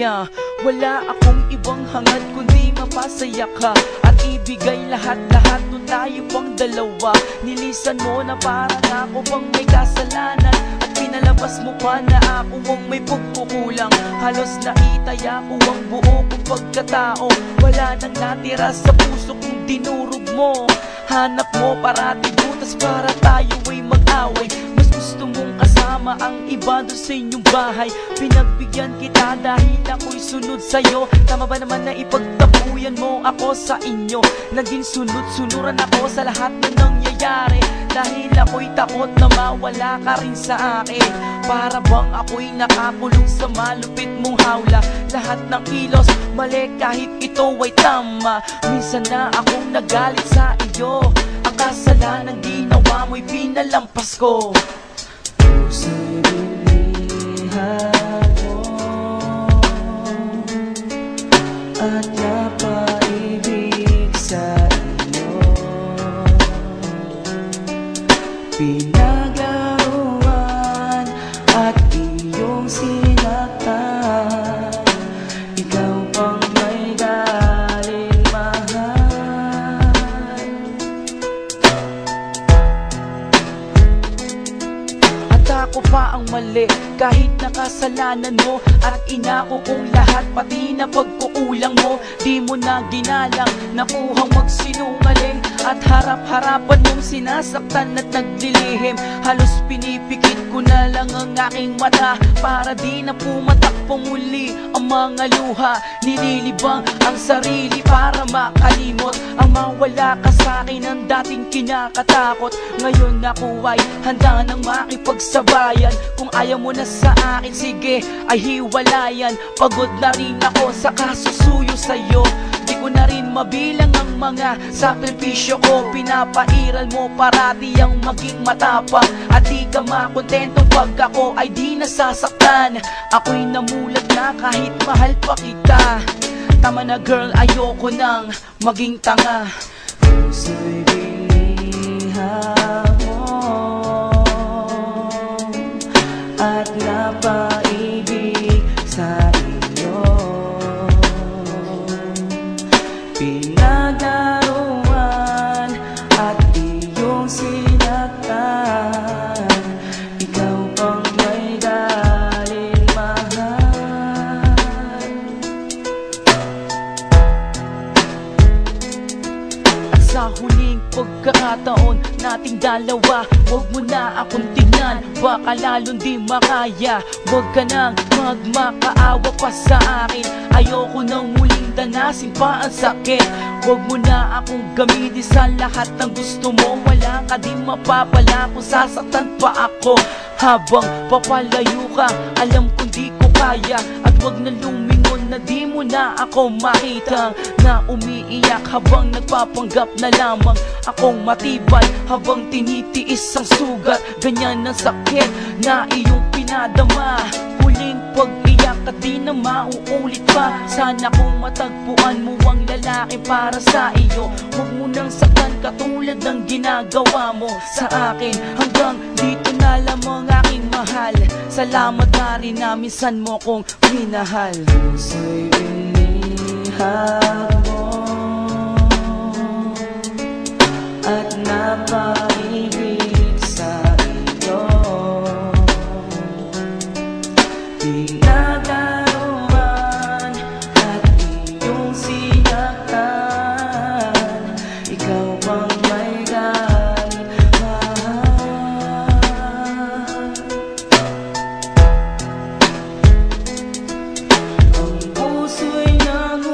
masaya. Wala akong ibang hangad kundi mapasaya ka at ibigay lahat-lahat nung tayo pang dalawa. Nilisan mo na parang ako pang may kasalanan at pinalabas mo pa na ako ang may pagkukulang. Halos naitaya ko ang buo kong pagkatao. Wala nang natira sa puso kong dinurog mo. Hanap mo parati butas para tayo ay mag-away. Mas gusto mong kasama ang iba doon sa inyong bahay. Pinagbigyan kita dahil ako'y sunod sa'yo. Tama ba naman na ipagtabuyan mo ako sa inyo? Naging sunod-sunuran ako sa lahat na nangyayari dahil ako'y takot na mawala ka rin sa akin. Para bang ako'y nakakulong sa malupit mong hawla. Lahat ng kilos mali kahit ito ay tama. Minsan na akong nagalit sa iyo. Ang kasalanan ginawa mo'y pinalampas ko. Puso'y binihag mo at napaibig sa iyo. Pinaglaruan at iyong sinaktan. Ikaw pang may galing mahal. At ako pa ang mali kahit nakasalanan mo. At inako kong lahat pati na pagkukulang mo. Di mo na ginalang nakuhang magsinungaling at harap-harapan mong sinasaktan at naglilihim. Halos pinipikit ko na lang ang aking mata para di na pumatakbo muli ang mga luha. Nililibang ang sarili para makalimot ang mawala ka sa'kin ang dating kinakatakot. Ngayon ako ay handa nang makipagsabayan. Kung ayaw mo na sa akin, sige ay hiwalayan. Pagod na rin ako sa kasusuyo sa'yo. Di ko na rin mabilang ang mga sakripisyo ko. Pinapairal mo parati ang maging matapang at di ka makontento pag ako ay di nasasaktan. Ako'y namulat na kahit mahal pa kita. Tama na girl, ayoko nang maging tanga. Puso'y binihag mo at napaibig sa iyo. Pinaglaruan at iyong sinaktan. Ikaw pang may galing mahal. At sa huling pagkakataon nating dalawa, huwag mo na akong tingnan, baka lalong di makaya. Huwag ka nang magmakaawa pa sa akin. Ayoko nang muling danasin pa ang sakit. Huwag mo na akong gamitin sa lahat ng gusto mo. Wala ka din mapapala kung sasaktan pa ako. Habang papalayo ka, alam kong di ko kaya. At huwag na lumingon na di mo na ako makita. Na umiiyak habang nagpapanggap na lamang akong matibay habang tinitiis ang sugat. Ganyan ang sakit na iyong pinadama. Huling pag-iyak at di na mauulit pa. Sana kung matagpuan mo ang lalaki para sa iyo. Huwag mo nang saktan katulad ng ginagawa mo sa akin. Hanggang dito na lamang aking mahal. Salamat na rin na minsan mo kong minahal. Puso'y binihag mo at napaibig sa iyo. Pinaglaruan at iyong sinaktan. Ikaw pang may galing mahal. Ang puso'y nangumuling